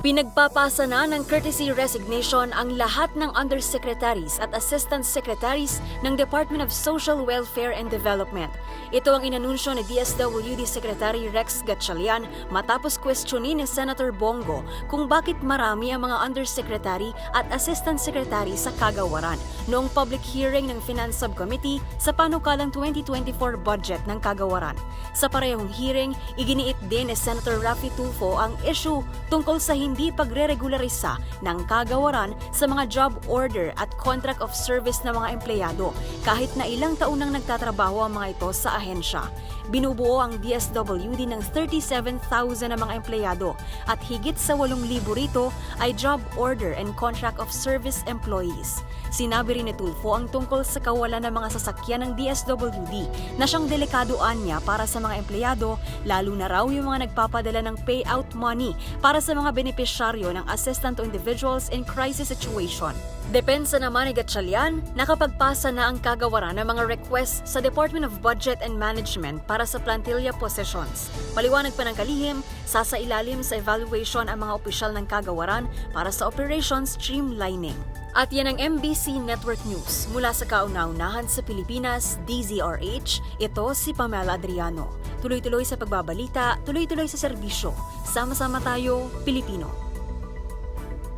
Pinagpapasa na ng courtesy resignation ang lahat ng undersecretaries at assistant secretaries ng Department of Social Welfare and Development. Ito ang inanunsyo ni DSWD Secretary Rex Gatchalian matapos questionin ni Senator Bongo kung bakit marami ang mga undersecretary at assistant secretary sa kagawaran noong public hearing ng Finance Subcommittee sa panukalang 2024 budget ng kagawaran. Sa parehong hearing, iginiit din ni Senator Raffy Tulfo ang issue tungkol sa hindi pagre-regularisa ng kagawaran sa mga job order at contract of service ng mga empleyado kahit na ilang taon nang nagtatrabaho ang mga ito sa ahensya. Binubuo ang DSWD ng 37,000 na mga empleyado at higit sa 8,000 rito ay job order and contract of service employees. Sinabi rin ni Tulfo ang tungkol sa kawalan ng mga sasakyan ng DSWD na siyang delikadoan niya para sa mga empleyado, lalo na raw yung mga nagpapadala ng payout money para sa mga benepisyaryo ng Assistance to Individuals in Crisis Situation. Depensa naman ni Gatchalian, nakapagpasa na ang kagawaran ng mga request sa Department of Budget and Management para sa plantilla positions. Paliwanag pa ng kalihim, sasailalim sa evaluation ang mga opisyal ng kagawaran para sa operation streamlining. At yan ang MBC Network News. Mula sa kauna-unahan sa Pilipinas, DZRH, ito si Pamela Adriano. Tuloy-tuloy sa pagbabalita, tuloy-tuloy sa serbisyo. Sama-sama tayo, Pilipino.